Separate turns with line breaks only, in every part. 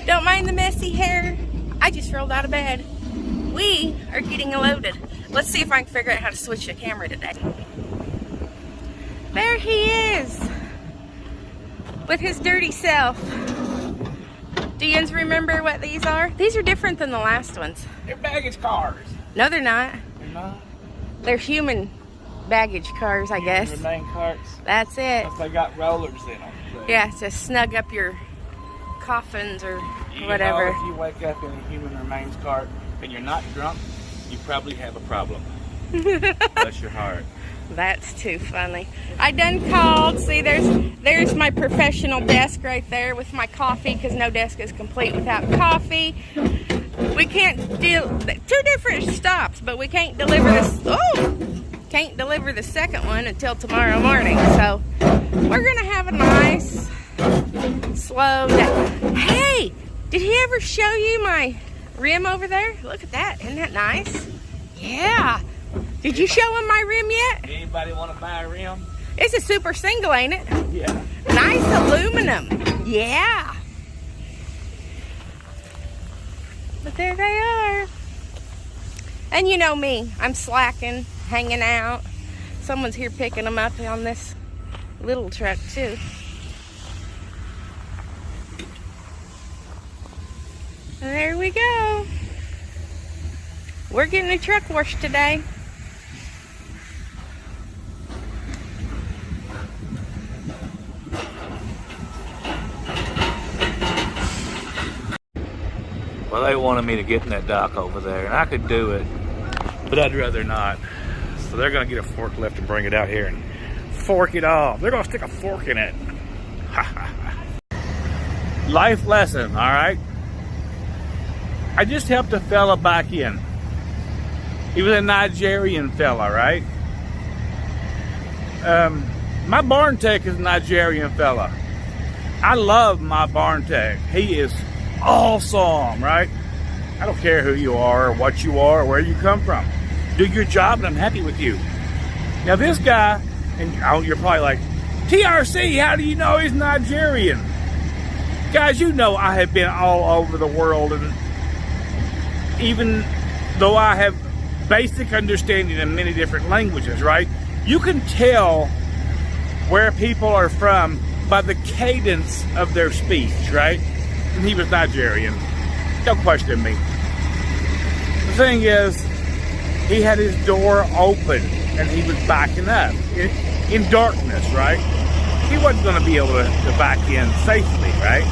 Don't mind the messy hair. I just rolled out of bed. We are getting loaded. Let's see if I can figure out how to switch the camera today. There he is with his dirty self. Do you guys remember what these are? These are different than the last ones.
They're baggage cars.
No, they're not.
They're not?
They're human baggage cars, I guess.
Remain carts.
That's it.
They got rollers in them. So.
Yeah, to snug up your coffins or
You
whatever.
know, if you wake up in a human remains cart and you're not drunk, you probably have a problem. Bless your heart.
That's too funny. I done called. See, there's my professional desk right there with my coffee, because no desk is complete without coffee. We can't do two different stops, but we can't deliver this. Oh, can't deliver the second one until tomorrow morning. So we're gonna have a nice slow day. Hey, did he ever show you my rim over there? Look at that. Isn't that nice? Yeah. Did you show him my rim yet?
Anybody want to buy a rim?
It's a super single, ain't it?
Yeah.
Nice aluminum. Yeah. But there they are. And you know me. I'm slacking, hanging out. Someone's here picking them up on this little truck too. And there we go. We're getting a truck washed today.
Well, they wanted me to get in that dock over there, and I could do it, but I'd rather not. So they're going to get a forklift and bring it out here and fork it off. They're going to stick a fork in it. Life lesson, all right? I just helped a fella back in. He was a Nigerian fella, right? My barn tech is a Nigerian fella. I love my barn tech. He is awesome, right? I don't care who you are or what you are or where you come from. Do your job and I'm happy with you. Now this guy, and you're probably like, TRC, how do you know he's Nigerian? Guys, you know I have been all over the world, and even though I have basic understanding in many different languages, right? You can tell where people are from by the cadence of their speech, right? And he was Nigerian. Don't question me. The thing is, he had his door open and he was backing up in darkness, right? He wasn't going to be able to back in safely, right?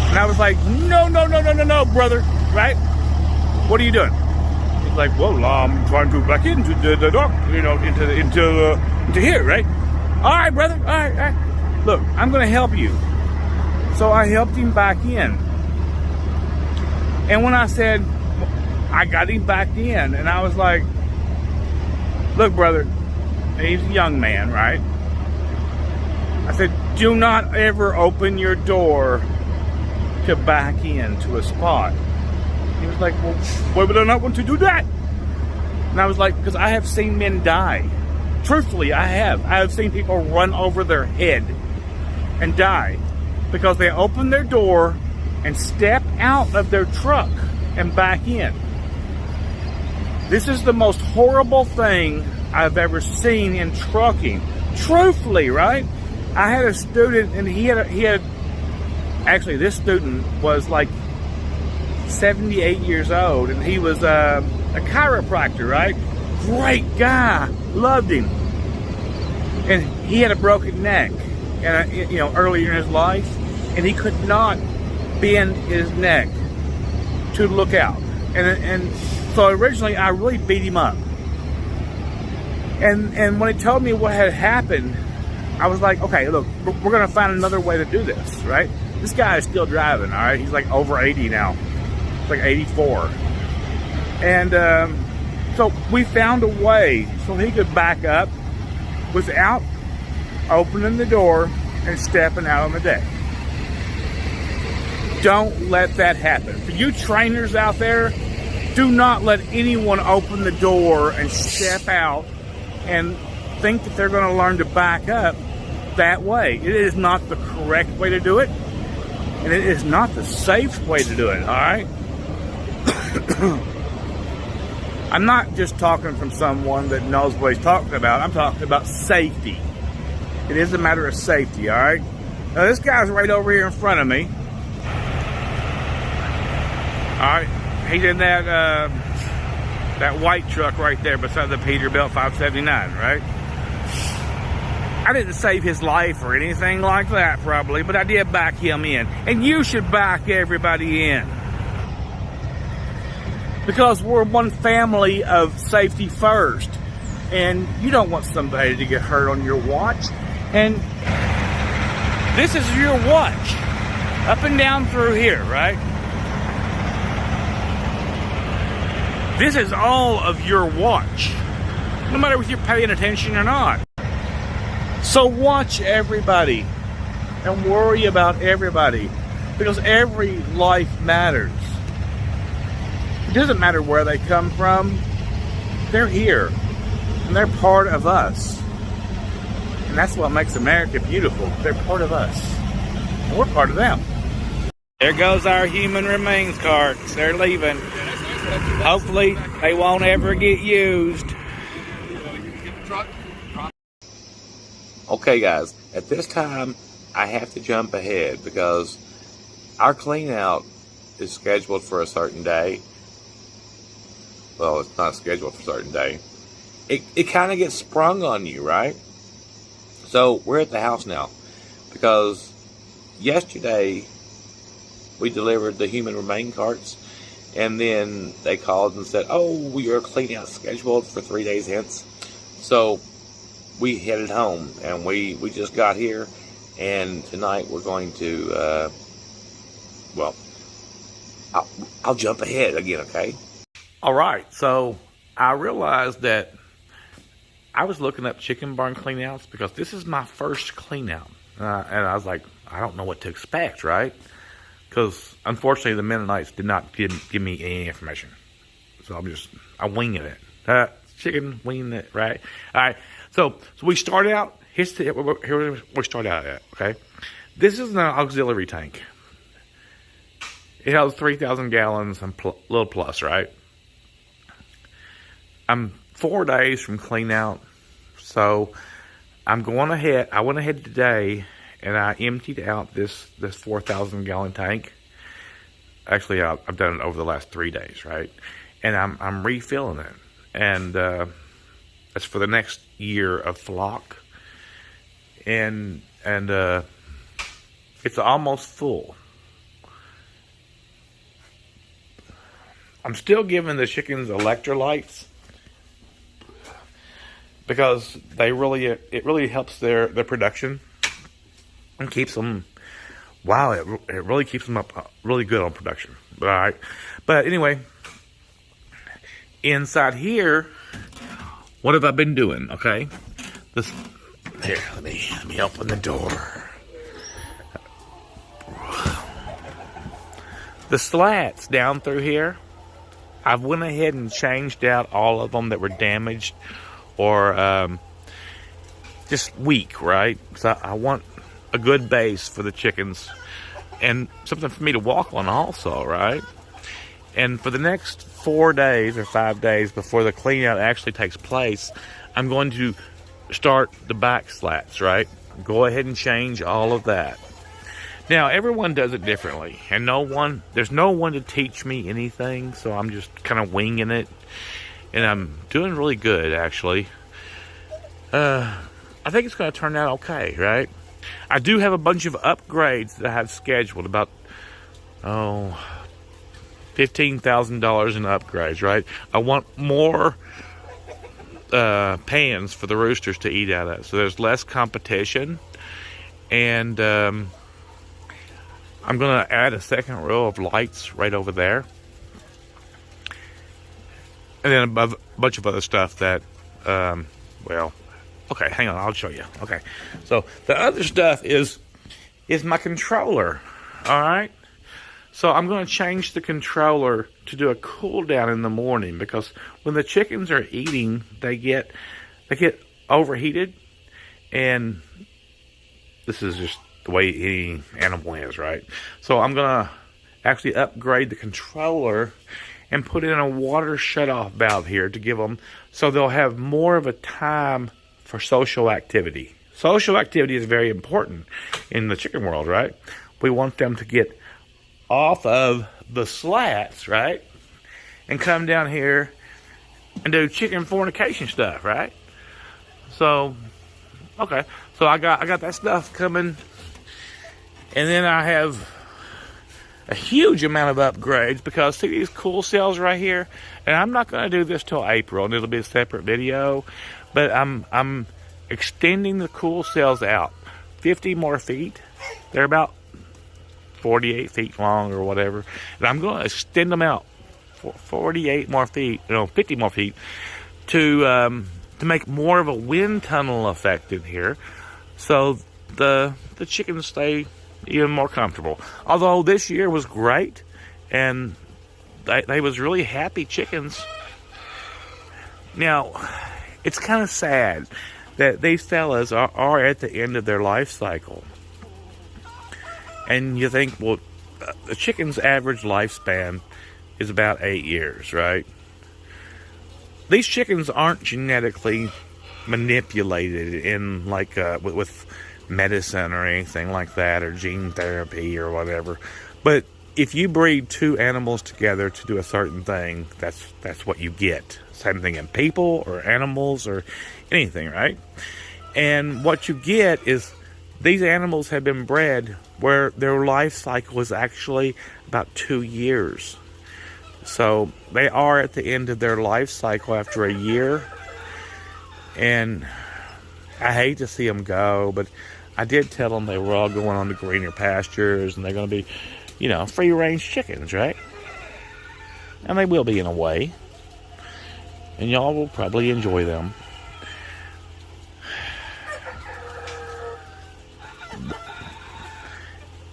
And I was like, no, brother, right? What are you doing? He's like, well, I'm trying to back into the dock, you know, into here, right? All right, brother, all right. Look, I'm going to help you. So I helped him back in. And when I said, I got him back in, and I was like, look, brother, and he's a young man, right? I said, do not ever open your door to back into a spot. He was like, well, why would I not want to do that? And I was like, because I have seen men die. Truthfully, I have. I have seen people run over their head and die because they open their door and step out of their truck and back in. This is the most horrible thing I've ever seen in trucking. Truthfully, right? I had a student, and he had actually, this student was like 78 years old, and he was a chiropractor, right? Great guy, loved him. And he had a broken neck, and you know, earlier in his life, and he could not bend his neck to look out. And so originally I really beat him up. And when he told me what had happened, I was like, okay, look, we're gonna find another way to do this, right? This guy is still driving, all right? He's like over 80 now. It's like 84. And so we found a way so he could back up without opening the door and stepping out on the deck. Don't let that happen. For you trainers out there, do not let anyone open the door and step out and think that they're going to learn to back up that way. It is not the correct way to do it. And it is not the safe way to do it, all right? I'm not just talking from someone that knows what he's talking about. I'm talking about safety. It is a matter of safety, all right? Now, this guy's right over here in front of me. All right, he's in that white truck right there beside the Peterbilt 579, right? I didn't save his life or anything like that, probably, but I did back him in. And you should back everybody in. Because we're one family of safety first. And you don't want somebody to get hurt on your watch. And this is your watch. Up and down through here, right? This is all of your watch. No matter if you're paying attention or not. So watch everybody and worry about everybody, because every life matters. It doesn't matter where they come from. They're here and they're part of us. And that's what makes America beautiful. They're part of us and we're part of them. There goes our human remains carts. They're leaving. Hopefully they won't ever get used. Okay guys, at this time I have to jump ahead because our clean out is scheduled for a certain day. Well, it's not scheduled for a certain day. It kind of gets sprung on you, right? So we're at the house now because yesterday we delivered the human remain carts, and then they called and said, oh, your clean out scheduled for 3 days hence. So we headed home, and we just got here, and tonight we're going to, well, I'll jump ahead again, okay? All right, so I realized that I was looking up chicken barn cleanouts because this is my first cleanout, and I was like, I don't know what to expect, right? Because unfortunately, the Mennonites did not give me any information, so I'm winging it. Chicken winging it, right? All right. So we start out, here we start out at, okay? This is an auxiliary tank. It has 3,000 gallons and little plus, right? I'm 4 days from clean out, so I went ahead today and I emptied out this 4,000 gallon tank. Actually, I've done it over the last 3 days, right? And I'm refilling it. And that's for the next year of flock, and it's almost full. I'm still giving the chickens electrolytes because it really helps their production and keeps them. Wow, it really keeps them up really good on production. All right, but anyway, inside here, what have I been doing? Okay, here. Let me open the door. The slats down through here, I went ahead and changed out all of them that were damaged or just weak, right? So I want a good base for the chickens and something for me to walk on also, right? And for the next 4 days or 5 days before the clean out actually takes place, I'm going to start the back slats, right? Go ahead and change all of that. Now, everyone does it differently, and there's no one to teach me anything, so I'm just kind of winging it, and I'm doing really good, actually. I think it's going to turn out okay, right? I do have a bunch of upgrades that I have scheduled, about, $15,000 in upgrades, right? I want more pans for the roosters to eat out of, so there's less competition, and I'm going to add a second row of lights right over there, and then a bunch of other stuff that, well, okay, hang on, I'll show you. Okay, so the other stuff is my controller, all right? So I'm going to change the controller to do a cool down in the morning, because when the chickens are eating, they get overheated, and this is just the way any animal is, right? So I'm gonna actually upgrade the controller and put in a water shutoff valve here to give them, so they'll have more of a time for social activity. Social activity is very important in the chicken world, right? We want them to get off of the slats, right? And come down here and do chicken fornication stuff, right? So, okay. So I got that stuff coming. And then I have a huge amount of upgrades because see these cool cells right here? And I'm not going to do this till April, and it'll be a separate video. But I'm extending the cool cells out 50 more feet. They're about 48 feet long or whatever. And I'm going to extend them out 48 more feet, 50 more feet to make more of a wind tunnel effect in here, so the chickens stay even more comfortable. Although this year was great, and they was really happy chickens. Now, it's kind of sad that these fellas are at the end of their life cycle. And you think, well, the chicken's average lifespan is about 8 years, right? These chickens aren't genetically manipulated in like with medicine or anything like that, or gene therapy or whatever. But if you breed two animals together to do a certain thing, that's what you get. Same thing in people or animals or anything, right? And what you get is these animals have been bred where their life cycle is actually about 2 years. So they are at the end of their life cycle after a year. And I hate to see them go, but I did tell them they were all going on to greener pastures and they're going to be, free-range chickens, right? And they will be in a way. And y'all will probably enjoy them.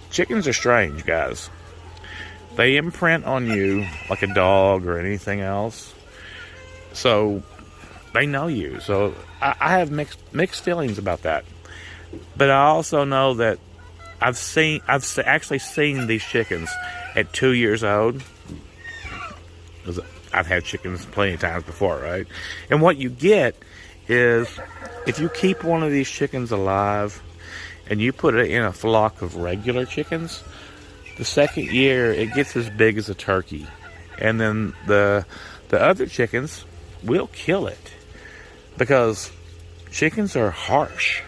Chickens are strange, guys. They imprint on you like a dog or anything else. So they know you. So I have mixed feelings about that. But I also know that I've actually seen these chickens at 2 years old. Because I've had chickens plenty of times before, right? And what you get is, if you keep one of these chickens alive and you put it in a flock of regular chickens, the second year it gets as big as a turkey. And then the other chickens will kill it. Because chickens are harsh.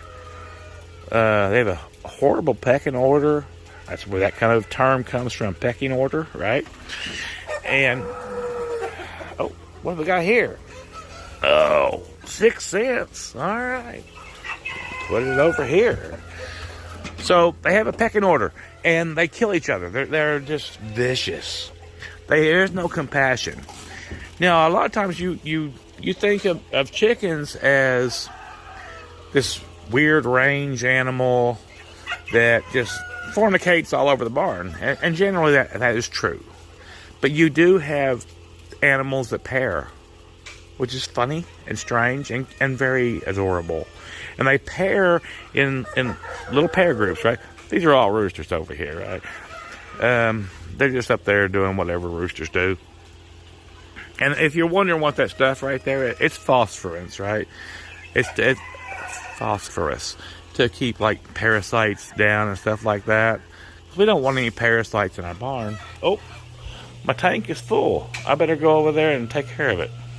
They have a horrible pecking order. That's where that kind of term comes from, pecking order, right? And, what have we got here? Oh, 6 cents. All right. Put it over here. So they have a pecking order, and they kill each other. They're just vicious. There's no compassion. Now, a lot of times you think of chickens as this weird range animal that just fornicates all over the barn. And generally that is true. But you do have animals that pair, which is funny and strange and very adorable. And they pair in little pair groups, right? These are all roosters over here, right? They're just up there doing whatever roosters do. And if you're wondering what that stuff right there, it's phosphorus, right? It's phosphorus to keep like parasites down and stuff like that. We don't want any parasites in our barn. Oh, my tank is full. I better go over there and take care of it.